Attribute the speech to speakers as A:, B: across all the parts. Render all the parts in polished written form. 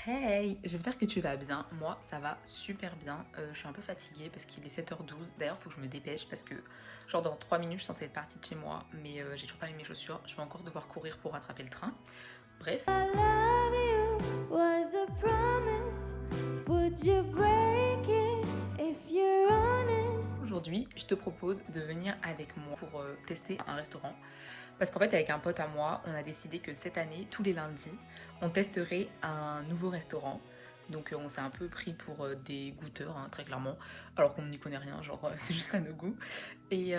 A: Hey, j'espère que tu vas bien. Moi, ça va super bien. Je suis un peu fatiguée parce qu'il est 7h12. D'ailleurs, il faut que je me dépêche parce que, genre, dans 3 minutes, je suis censée être partie de chez moi, mais j'ai toujours pas mis mes chaussures. Je vais encore devoir courir pour rattraper le train. Bref.
B: I love you was a promise. Would you break it if you're honest?
A: Aujourd'hui, je te propose de venir avec moi pour tester un restaurant. Parce qu'en fait, avec un pote à moi, on a décidé que cette année, tous les lundis, on testerait un nouveau restaurant. Donc on s'est un peu pris pour des goûteurs, hein, très clairement, alors qu'on n'y connaît rien, genre c'est juste à nos goûts. Et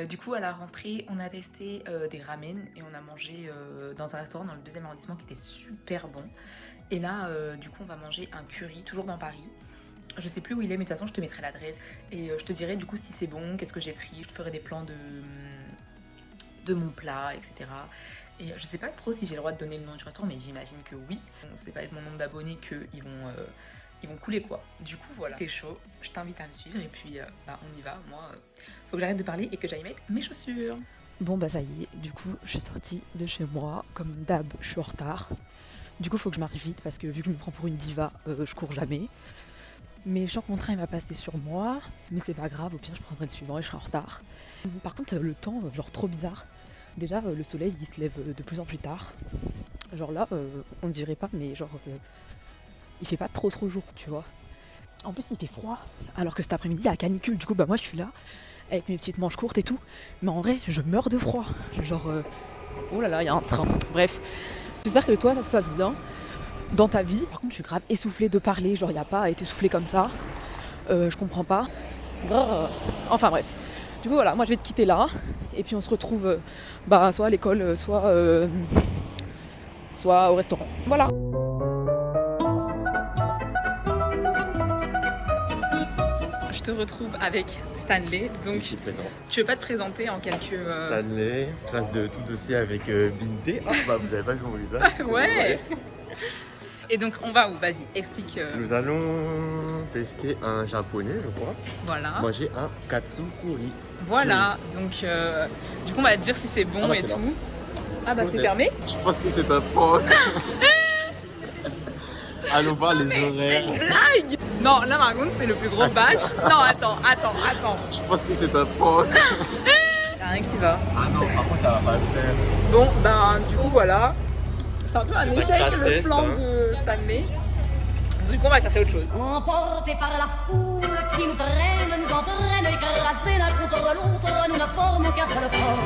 A: du coup, à la rentrée, on a testé des ramen et on a mangé dans un restaurant dans le 2e arrondissement qui était super bon. Et là, du coup, on va manger un curry, toujours dans Paris. Je sais plus où il est, mais de toute façon, je te mettrai l'adresse. Et je te dirai du coup si c'est bon, qu'est-ce que j'ai pris. Je te ferai des plans de mon plat, etc. Et je sais pas trop si j'ai le droit de donner le nom du restaurant, mais j'imagine que oui. C'est pas avec mon nombre d'abonnés qu'ils vont couler quoi. Du coup voilà, si t'es chaud, je t'invite à me suivre et puis on y va. Moi, faut que j'arrête de parler et que j'aille mettre mes chaussures.
C: Bon bah ça y est, du coup je suis sortie de chez moi, comme d'hab je suis en retard. Du coup faut que je m'arrive vite parce que vu que je me prends pour une diva, je cours jamais. Mais je sens que mon train il va passer sur moi, mais c'est pas grave, au pire je prendrai le suivant et je serai en retard. Par contre le temps, genre trop bizarre. Déjà le soleil il se lève de plus en plus tard. Genre là, on dirait pas, mais genre il fait pas trop jour, tu vois. En plus il fait froid, alors que cet après-midi il y a canicule, du coup bah moi je suis là avec mes petites manches courtes et tout. Mais en vrai, je meurs de froid. Genre, oh là là, il y a un train. Bref, j'espère que toi, ça se passe bien dans ta vie. Par contre, je suis grave essoufflée de parler. Genre, il n'y a pas à être essoufflée comme ça. Je comprends pas. Grrr. Enfin bref. Du coup, voilà, moi je vais te quitter là. Et puis on se retrouve soit à l'école, soit au restaurant. Voilà.
A: Je te retrouve avec Stanley. Donc,
D: Je suis présent.
A: tu veux pas te présenter en quelques.
D: Stanley, classe de tout dossier avec Bindé. Ah bah vous avez pas compris ça.
A: Ouais. Et donc on va où? Vas-y, explique.
D: Nous allons tester un japonais, je crois.
A: Voilà.
D: Manger un katsukuri.
A: Voilà. Donc du coup on va te dire si c'est bon
D: Ah bah,
A: et
D: c'est là.
A: tout. Ah bah c'est
D: Peut-être.
A: fermé.
D: Je pense que c'est un prank. Allons voir les
A: C'est
D: horaires.
A: une blague. Non, là par contre c'est le plus gros bâche. Non attends.
D: Je pense que c'est un prank.
A: Y'a rien qui va.
D: Ah non, par contre ça va pas le faire.
A: Bon ben du coup voilà. C'est un peu un
D: C'est un
A: échec
D: crash
A: le
D: test,
A: plan
D: hein.
A: de Stanley. Du coup on va chercher autre chose.
E: Emportés par la foule qui nous traîne, nous entraîne, écrasés l'un contre l'autre, nous ne formons qu'un seul corps.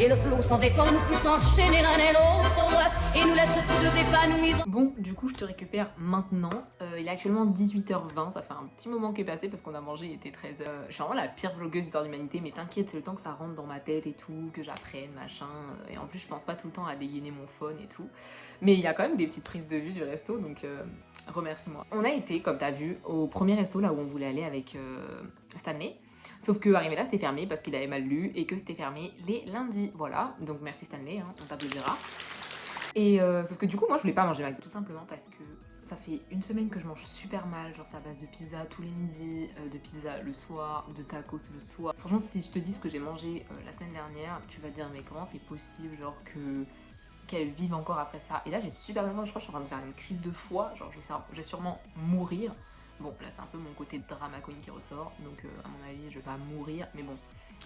E: Et le flot sans effort nous pousse enchaîner l'un et l'autre, et nous laisse tous deux épanouis.
A: Bon, du coup, je te récupère maintenant. Il est actuellement 18h20. Ça fait un petit moment qu'est passé parce qu'on a mangé, il était 13h. Je suis vraiment la pire vlogueuse d'histoire d'humanité, mais t'inquiète, c'est le temps que ça rentre dans ma tête et tout, que j'apprenne, machin. Et en plus, je pense pas tout le temps à dégainer mon phone et tout. Mais il y a quand même des petites prises de vue du resto, donc remercie-moi. On a été, comme t'as vu, au premier resto là où on voulait aller avec Stanley. Sauf que arrivé là c'était fermé parce qu'il avait mal lu et que c'était fermé les lundis. Voilà, donc merci Stanley, hein, on t'applaudira. Et sauf que du coup moi je voulais pas manger McDo tout simplement parce que ça fait une semaine que je mange super mal, genre c'est à base de pizza tous les midis, de pizza le soir, de tacos le soir. Franchement si je te dis ce que j'ai mangé la semaine dernière, tu vas te dire mais comment c'est possible genre qu'elle vive encore après ça. Et là j'ai super mal, je crois que je suis en train de faire une crise de foie, genre je vais sûrement mourir. Bon, là c'est un peu mon côté drama queen qui ressort, donc à mon avis je vais pas mourir, mais bon,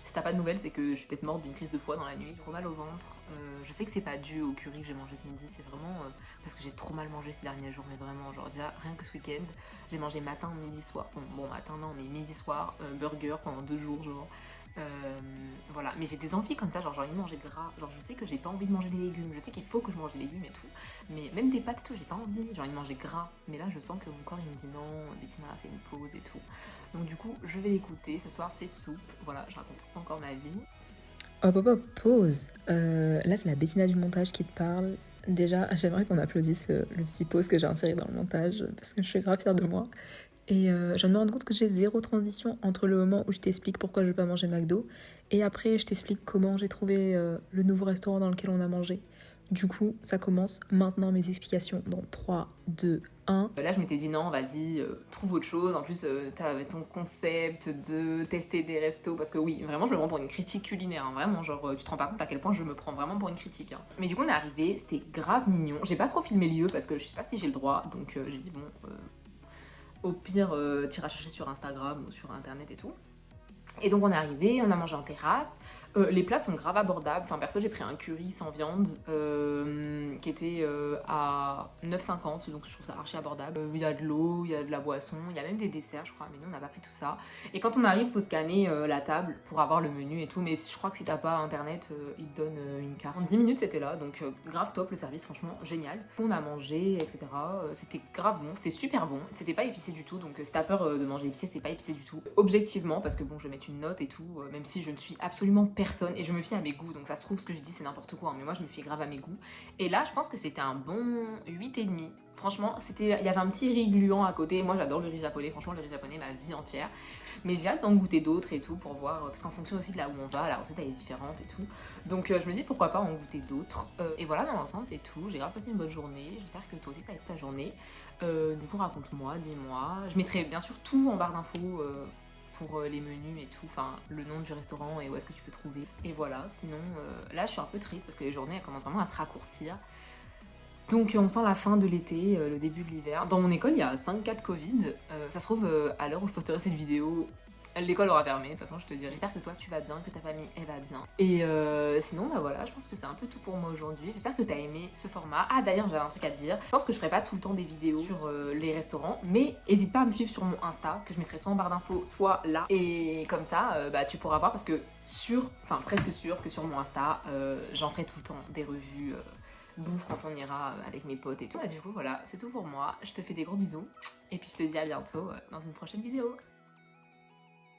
A: si t'as pas de nouvelles, c'est que je suis peut-être morte d'une crise de foie dans la nuit, trop mal au ventre. Je sais que c'est pas dû au curry que j'ai mangé ce midi, c'est vraiment parce que j'ai trop mal mangé ces derniers jours, mais vraiment, genre déjà rien que ce week-end, j'ai mangé matin, midi, soir, bon matin non, mais midi, soir, burger pendant 2 jours, genre. Voilà, mais j'ai des envies comme ça, genre j'ai envie de manger gras, genre je sais que j'ai pas envie de manger des légumes, je sais qu'il faut que je mange des légumes et tout, mais même des pâtes et tout, j'ai pas envie, j'ai envie de manger gras, mais là je sens que mon corps il me dit non, Bettina a fait une pause et tout, donc du coup je vais l'écouter, ce soir c'est soupe, voilà, je raconte pas encore ma vie. Hop, pause, là c'est la Bettina du montage qui te parle. Déjà j'aimerais qu'on applaudisse le petit pause que j'ai inséré dans le montage, parce que je suis grave fière de moi. Et je viens de me rendre compte que j'ai zéro transition entre le moment où je t'explique pourquoi je veux pas manger McDo et après je t'explique comment j'ai trouvé le nouveau restaurant dans lequel on a mangé. Du coup, ça commence maintenant mes explications dans 3, 2, 1. Là, je m'étais dit non, vas-y, trouve autre chose. En plus, t'avais ton concept de tester des restos. Parce que oui, vraiment, je me prends pour une critique culinaire. Hein, vraiment, genre, tu te rends pas compte à quel point je me prends vraiment pour une critique. Hein. Mais du coup, on est arrivé, c'était grave mignon. J'ai pas trop filmé le lieu parce que je sais pas si j'ai le droit. Donc, j'ai dit bon, au pire, t'iras chercher sur Instagram ou sur Internet et tout. Et donc, on est arrivé, on a mangé en terrasse. Les plats sont grave abordables. Enfin, perso, j'ai pris un curry sans viande qui était à 9,50, donc je trouve ça archi abordable. Il y a de l'eau, il y a de la boisson, il y a même des desserts, je crois, mais nous on n'a pas pris tout ça. Et quand on arrive, il faut scanner la table pour avoir le menu et tout. Mais je crois que si t'as pas internet, ils te donnent une carte. En 10 minutes, c'était là, donc grave top, le service, franchement génial. On a mangé, etc. C'était grave bon, c'était super bon. C'était pas épicé du tout, donc si t'as peur de manger épicé, c'était pas épicé du tout. Objectivement, parce que bon, je vais mettre une note et tout, même si je ne suis absolument personne et je me fie à mes goûts, donc ça se trouve ce que je dis c'est n'importe quoi, hein, mais moi je me fie grave à mes goûts. Et là je pense que c'était un bon 8,5. Franchement, il y avait un petit riz gluant à côté. Moi j'adore le riz japonais, franchement le riz japonais ma vie entière. Mais j'ai hâte d'en goûter d'autres et tout pour voir, parce qu'en fonction aussi de là où on va, la recette elle est différente et tout. Donc je me dis pourquoi pas en goûter d'autres. Et voilà, dans l'ensemble c'est tout. J'ai grave passé une bonne journée. J'espère que toi aussi ça va être ta journée. Du coup raconte-moi, dis-moi. Je mettrai bien sûr tout en barre d'infos. Pour les menus et tout, enfin le nom du restaurant et où est-ce que tu peux trouver. Et voilà, sinon là je suis un peu triste parce que les journées elles commencent vraiment à se raccourcir. Donc on sent la fin de l'été, le début de l'hiver. Dans mon école il y a 5 cas de Covid. Ça se trouve à l'heure où je posterai cette vidéo, l'école aura fermé, de toute façon je te dis. J'espère que toi tu vas bien, que ta famille elle va bien. Et sinon bah voilà, je pense que c'est un peu tout pour moi aujourd'hui. J'espère que t'as aimé ce format. Ah d'ailleurs j'avais un truc à te dire. Je pense que je ferai pas tout le temps des vidéos sur les restaurants, mais n'hésite pas à me suivre sur mon Insta, que je mettrai soit en barre d'infos, soit là. Et comme ça bah tu pourras voir, parce que presque sûr que sur mon Insta, j'en ferai tout le temps des revues bouffe quand on ira avec mes potes et tout. Bah, du coup voilà, c'est tout pour moi. Je te fais des gros bisous et puis je te dis à bientôt dans une prochaine vidéo.